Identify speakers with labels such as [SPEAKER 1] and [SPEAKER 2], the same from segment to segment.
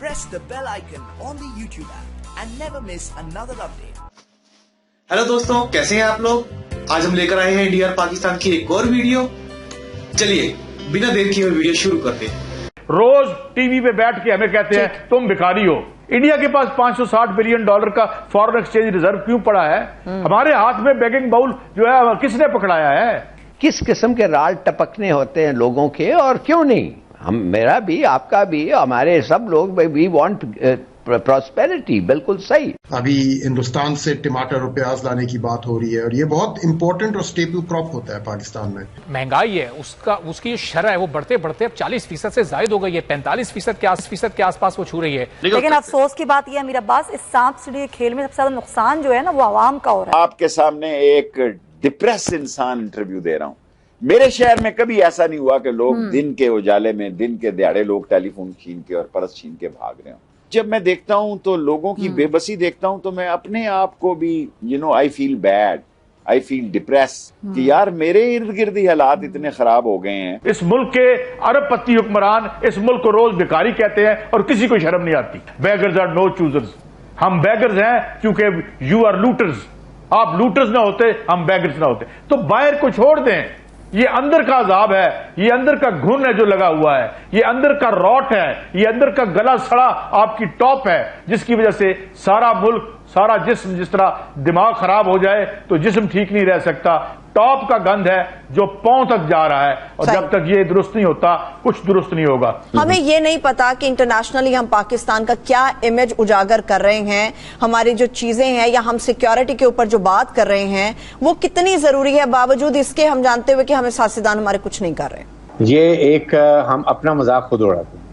[SPEAKER 1] press the bell icon on the YouTube app and never miss another update.
[SPEAKER 2] Hello दोस्तों, कैसे हैं आप लोग। आज हम लेकर आए हैं इंडिया और पाकिस्तान की एक और वीडियो। चलिए बिना देर किए हुए वीडियो शुरू करते हैं।
[SPEAKER 3] रोज टीवी पे बैठ के हमें कहते हैं तुम भिखारी हो। इंडिया के पास $560 बिलियन का फॉरेन एक्सचेंज रिजर्व क्यों पड़ा है? हमारे हाथ में बेगिंग बाउल जो है किसने पकड़ाया है? किस किस्म के राल टपकने होते हैं लोगों के, और क्यों नहीं? हम, मेरा भी, आपका भी, हमारे सब लोग, वी वांट प्रॉस्पेरिटी। बिल्कुल सही।
[SPEAKER 4] अभी हिंदुस्तान से टमाटर और प्याज लाने की बात हो रही है और ये बहुत इंपॉर्टेंट और स्टेपल क्रॉप होता है पाकिस्तान में। महंगाई है उसकी जो शरह है वो बढ़ते बढ़ते अब 40% से ज्यादा हो गई है। 45% के आसपास वो छू रही है।
[SPEAKER 5] लेकिन अफसोस की बात यह है, मेरा अब्बास, इस सांप सीढ़ी खेल में सबसे ज्यादा नुकसान जो है ना वो आवाम का हो रहा है।
[SPEAKER 6] आपके सामने एक डिप्रेस इंसान इंटरव्यू दे रहा हूं। मेरे शहर में कभी ऐसा नहीं हुआ कि लोग दिन के उजाले में, दिन के दिहाड़े लोग टेलीफोन छीन के और पर्स छीन के भाग रहे हो। जब मैं देखता हूं तो लोगों की बेबसी देखता हूं तो मैं अपने आप को भी I feel bad, I feel depress कि यार मेरे इर्द गिर्द ही हालात इतने खराब हो गए हैं।
[SPEAKER 3] इस मुल्क के अरबपति हुक्मरान इस मुल्क को रोज भिखारी कहते हैं और किसी को शर्म नहीं आती। Beggars are no choosers. हम बेगर्स हैं क्योंकि यू आर लूटर्स। आप लूटर्स ना होते, हम बेगर्स ना होते। तो बाहर को छोड़ दें। ये अंदर का अजाब है, ये अंदर का घुन है जो लगा हुआ है, ये अंदर का रॉट है, ये अंदर का गला सड़ा आपकी टॉप है, जिसकी वजह से सारा मुल्क, सारा जिस्म, जिस तरह दिमाग खराब हो जाए तो जिस्म ठीक नहीं रह सकता। टॉप का गंध है जो पांव तक जा रहा है, और जब तक ये दुरुस्त नहीं होता कुछ दुरुस्त नहीं होगा।
[SPEAKER 5] हमें ये नहीं पता कि इंटरनेशनली हम पाकिस्तान का क्या इमेज उजागर कर रहे हैं। हमारी जो चीजें हैं या हम सिक्योरिटी के ऊपर जो बात कर रहे हैं वो कितनी जरूरी है, बावजूद इसके हम जानते हुए कि हमें सियासतदान हमारे कुछ नहीं कर रहे।
[SPEAKER 7] ये एक हम अपना मजाक खुद उड़ाते हैं।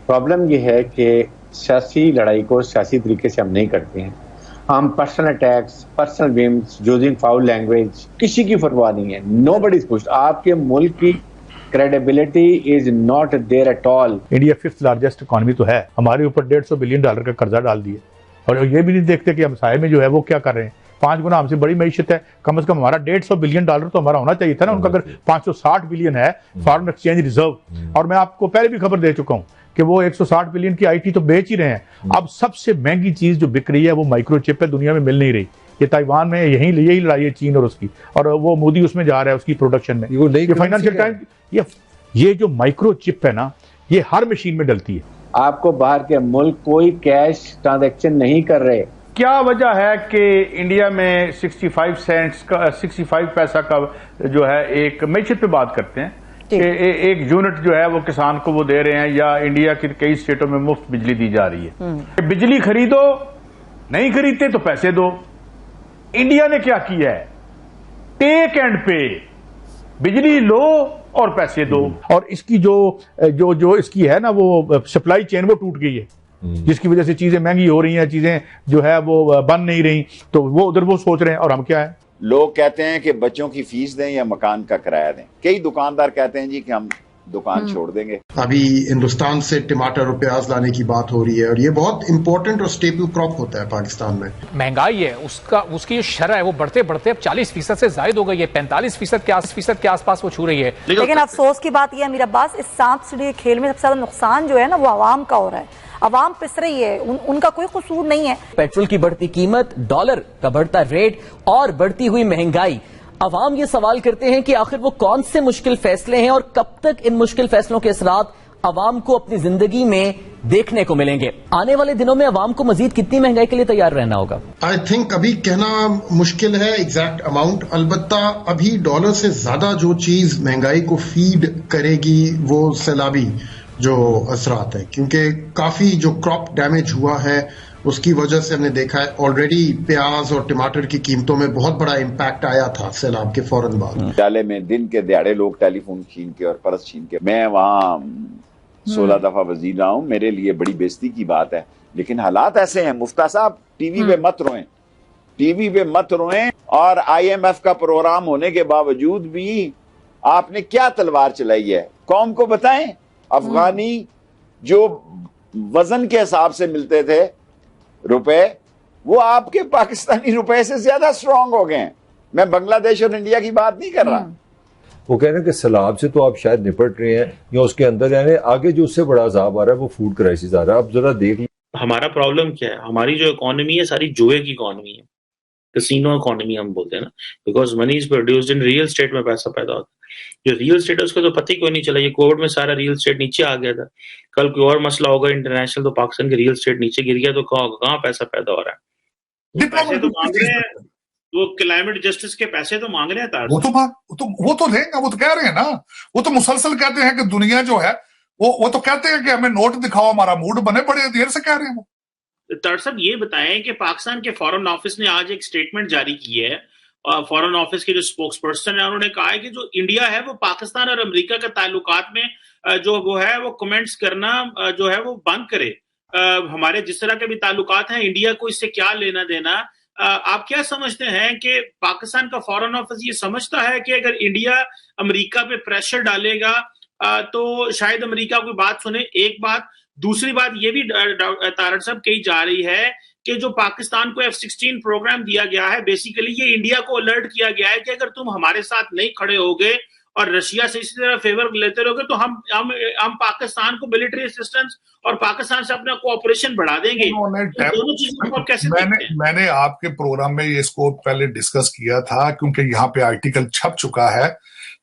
[SPEAKER 7] प्रॉब्लम ये है कि सियासी लड़ाई को सियासी तरीके से हम नहीं करते हैं। हम personal attacks, personal whims, using foul language, किसी की परवाह नहीं है। Nobody is pushed. आपके मुल्क की credibility is not there at all.
[SPEAKER 3] India 5th largest economy तो है, हमारे ऊपर $150 बिलियन का कर्जा डाल दिए, और ये भी नहीं देखते कि हमसाये में जो है वो क्या कर रहे हैं। 5 गुना हमसे बड़ी मईशत है। कम से कम हमारा $150 बिलियन तो हमारा होना चाहिए था ना। उनका अगर 560 बिलियन है फॉरेन एक्सचेंज रिजर्व, और मैं आपको पहले भी खबर दे चुका हूं कि वो 160 बिलियन की आईटी तो बेच ही रहे हैं। अब सबसे महंगी चीज जो बिक रही है वो माइक्रोचिप है, दुनिया में मिल नहीं रही। ये ताइवान में यही लड़ाई है चीन और उसकी, और वो मोदी उसमें जा रहा है उसकी प्रोडक्शन में। ये फाइनेंशियल टाइम्स, ये जो माइक्रोचिप है ना, ये हर मशीन में डलती है।
[SPEAKER 7] आपको बाहर के मुल्क कोई कैश ट्रांजैक्शन नहीं कर रहे।
[SPEAKER 3] क्या वजह है कि इंडिया में 65 पैसा का जो है एक मैशत पे बात करते हैं कि एक यूनिट जो है वो किसान को वो दे रहे हैं, या इंडिया के कई स्टेटों में मुफ्त बिजली दी जा रही है। बिजली खरीदो, नहीं खरीदते तो पैसे दो। इंडिया ने क्या किया है? टेक एंड पे, बिजली लो और पैसे दो। और इसकी जो इसकी है ना वो सप्लाई चेन वो टूट गई है, जिसकी वजह से चीजें महंगी हो रही हैं, चीजें जो है वो बन नहीं रही। तो वो उधर वो सोच रहे हैं, और हम क्या है,
[SPEAKER 6] लोग कहते हैं कि बच्चों की फीस दें या मकान का किराया दें। कई दुकानदार कहते हैं जी कि हम दुकान छोड़ देंगे।
[SPEAKER 4] अभी हिंदुस्तान से टमाटर और प्याज लाने की बात हो रही है और ये बहुत इंपॉर्टेंट और स्टेपल क्रॉप होता है पाकिस्तान में। महंगाई है उसकी जो शरह है वो बढ़ते बढ़ते अब 40% से ज्यादा हो गई है। 45% के आसपास वो छू रही है।
[SPEAKER 5] लेकिन अफसोस की बात यह है, मेरा अब्बास, इस सांप सीढ़ी खेल में सबसे ज्यादा नुकसान जो है ना वो आवाम का हो रहा है। अवाम पिस रही है, उनका कोई कसूर नहीं है।
[SPEAKER 8] पेट्रोल की बढ़ती कीमत, डॉलर का बढ़ता रेट और बढ़ती हुई महंगाई। अवाम ये सवाल करते हैं कि आखिर वो कौन से मुश्किल फैसले हैं और कब तक इन मुश्किल फैसलों के असरात अवाम को अपनी जिंदगी में देखने को मिलेंगे। आने वाले दिनों में अवाम को मजीद कितनी महंगाई के लिए तैयार रहना होगा?
[SPEAKER 4] आई थिंक अभी कहना मुश्किल है एग्जैक्ट अमाउंट। अलबत्ता अभी डॉलर से ज्यादा जो चीज महंगाई को फीड करेगी वो सैलाबी जो असरात है, क्योंकि काफी जो क्रॉप डैमेज हुआ है उसकी वजह से हमने देखा है ऑलरेडी प्याज और टमाटर की कीमतों में बहुत बड़ा इम्पैक्ट आया था सैलाब के फौरन बाद। उजाले
[SPEAKER 6] में दिन के दिहाड़े लोग टेलीफोन छीन के और पर्स छीन के। मैं वहां 16 दफा वजीर रहा हूं, मेरे लिए बड़ी बेइज्जती की बात है, लेकिन हालात ऐसे हैं। मुफ्ता साहब टीवी पे मत रोएं, टीवी पे मत रोएं। और IMF का प्रोग्राम होने के बावजूद भी आपने क्या तलवार चलाई है? कौम को बताएं। अफगानी जो वजन के हिसाब से मिलते थे रुपए, वो आपके पाकिस्तानी रुपए से ज्यादा स्ट्रांग हो गए हैं। मैं बांग्लादेश और इंडिया की बात नहीं कर रहा।
[SPEAKER 9] वो कह रहे हैं कि सैलाब से तो आप शायद निपट रहे हैं या उसके अंदर यानी आगे जो उससे बड़ा अजाब आ रहा है वो फूड क्राइसिस आ रहा है। आप जरा देख लीजिए
[SPEAKER 10] हमारा प्रॉब्लम क्या है, हमारी जो इकोनॉमी है सारी जुए की इकोनॉमी है, कैसीनो इकोनॉमी हम बोलते हैं ना, because money is produced in real estate में पैसा पैदा होता है। जो रियल स्टेट है उसको तो पता ही कोई नहीं चला, ये कोविड में सारा रियल स्टेट नीचे आ गया था। कल कोई और मसला होगा इंटरनेशनल तो पाकिस्तान के रियल स्टेट नीचे गिर गया तो कहाँ पैसा पैदा हो रहा है? तो पैसे तो मांग रहे हैं, वो क्लाइमेट जस्टिस के पैसे तो मांग रहे हैं।
[SPEAKER 11] वो तो देंगे, वो तो कह रहे हैं ना, वो तो मुसलसल कहते हैं कि दुनिया जो है वो तो कहते हैं कि हमें नोट दिखाओ हमारा मूड बने, बड़े देर से कह रहे हैं वो।
[SPEAKER 10] साहब ये बताएं कि पाकिस्तान के फॉरेन ऑफिस ने आज एक स्टेटमेंट जारी की है, फॉरेन ऑफिस के जो स्पोक्स पर्सन है उन्होंने कहा है कि जो इंडिया है वो पाकिस्तान और अमेरिका के ताल्लुकात में जो वो है वो कमेंट्स करना जो है वो बंद करे। हमारे जिस तरह के भी ताल्लुकात हैं, इंडिया को इससे क्या लेना देना। आप क्या समझते हैं कि पाकिस्तान का फॉरेन ऑफिस ये समझता है कि अगर इंडिया अमेरिका पे प्रेशर डालेगा तो शायद अमेरिका कोई बात सुने? एक बात। दूसरी बात ये भी तारड़ साहब कही जा रही है कि जो पाकिस्तान को F-16 प्रोग्राम दिया गया है, बेसिकली ये इंडिया को अलर्ट किया गया है कि अगर तुम हमारे साथ नहीं खड़े होगे और रशिया से इसी तरह फेवर लेते रहोगे तो हम पाकिस्तान को मिलिट्री असिस्टेंस और पाकिस्तान से अपना कोऑपरेशन बढ़ा देंगे। तो दोनों चीजों को कैसे
[SPEAKER 11] मैंने आपके प्रोग्राम में इसको पहले डिस्कस किया था, क्योंकि यहाँ पे आर्टिकल छप चुका है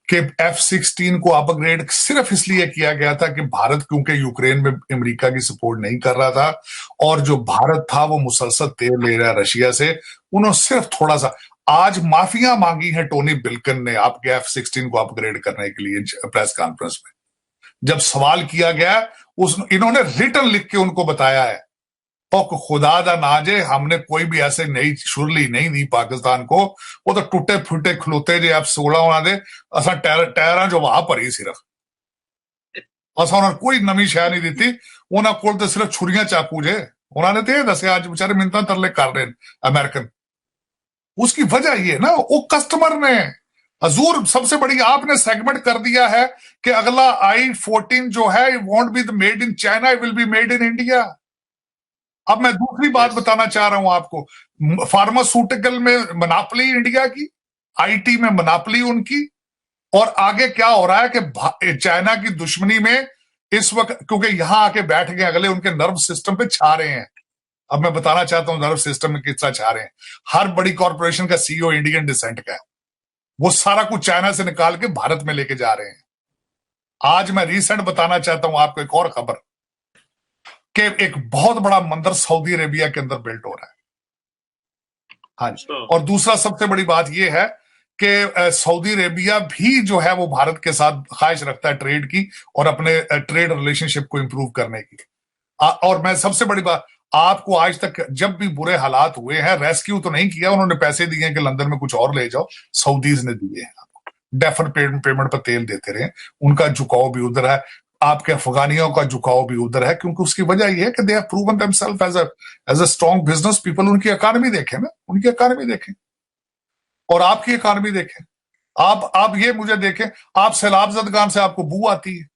[SPEAKER 11] कि F-16 को अपग्रेड सिर्फ इसलिए किया गया था कि भारत क्योंकि यूक्रेन में अमेरिका की सपोर्ट नहीं कर रहा था और जो भारत था वो मुसलसल तेल ले रहा है रशिया से, उन्होंने सिर्फ थोड़ा सा आज माफिया मांगी है टोनी बिल्कन ने आपके F-16 को अपग्रेड करने के लिए प्रेस कॉन्फ्रेंस में। जब सवाल किया गया इन्होंने रिटर्न लिख के उनको बताया है और खुदा दा नाजे हमने कोई भी ऐसे नई शुरली नहीं दी पाकिस्तान को, वो तो टूटे फूटे खलोते जे F-16 होना दे असा टायरा जो वहां पर ही सिर्फ असा उन्होंने कोई नवी शह नहीं दी, उन्होंने कोल तो सिर्फ छुरियां चाकू जे उन्होंने तो दसिया अज बेचारे मिन्नतां तरले कर रहे अमेरिकन। उसकी वजह ये ना वो कस्टमर ने हजूर सबसे बड़ी आपने सेगमेंट कर दिया है कि अगला I-14 जो है want be made in China, will be made in India. अब मैं दूसरी बात बताना चाह रहा हूं आपको, फार्मास्यूटिकल में मोनोपोली इंडिया की, आईटी में मोनोपोली उनकी, और आगे क्या हो रहा है कि चाइना की दुश्मनी में इस वक्त क्योंकि यहां आके बैठ गए अगले उनके नर्व सिस्टम पे छा रहे हैं। अब मैं बताना चाहता हूं नर्व सिस्टम में किस तरह छा रहे हैं। हर बड़ी कॉर्पोरेशन का सीईओ इंडियन डिसेंट का है, वो सारा कुछ चाइना से निकाल के भारत में लेके जा रहे हैं। आज मैं रिसेंट बताना चाहता हूं आपको एक और खबर कि एक बहुत बड़ा मंदिर सऊदी अरेबिया के अंदर बिल्ट हो रहा है। हाँ जी। और दूसरा सबसे बड़ी बात यह है कि सऊदी अरेबिया भी जो है वो भारत के साथ ख्वाहिश रखता है ट्रेड की और अपने ट्रेड रिलेशनशिप को इंप्रूव करने की। और मैं सबसे बड़ी बात आपको आज तक जब भी बुरे हालात हुए हैं रेस्क्यू तो नहीं किया, उन्होंने पैसे दिए कि लंदन में कुछ और ले जाओ, सऊदीज ने दिए हैं आपको, डेफर पेमेंट पर तेल देते रहे। उनका झुकाव भी उधर है, आपके अफगानियों का झुकाव भी उधर है, क्योंकि उसकी वजह यह है कि they have proven themselves as a strong business people. उनकी इकॉनमी देखें ना, उनकी इकॉनमी देखें और आपकी इकॉनमी देखें। आप ये मुझे देखें, आप सैलाब ज़दगान से आपको बू आती है,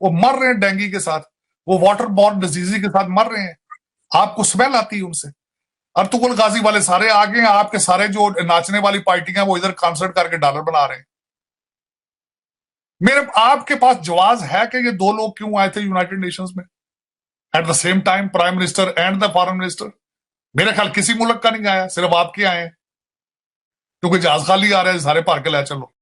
[SPEAKER 11] वो मर रहे हैं डेंगू के साथ, वो वाटर बॉर्न डिजीज के साथ मर रहे हैं, आपको स्मेल आती है उनसे। अर्तुगरुल गाजी वाले सारे आ गए हैं, आपके सारे जो नाचने वाली पार्टियां वो इधर कॉन्सर्ट करके डॉलर बना रहे हैं। मेरे आपके पास जवाब है कि ये दो लोग क्यों आए थे यूनाइटेड नेशंस में at the same time, prime minister and the foreign minister? मेरे ख्याल किसी मुल्क का नहीं आया, सिर्फ आपके आए हैं, क्योंकि जहाज खाली आ रहे हैं, सारे भर के ले चलो।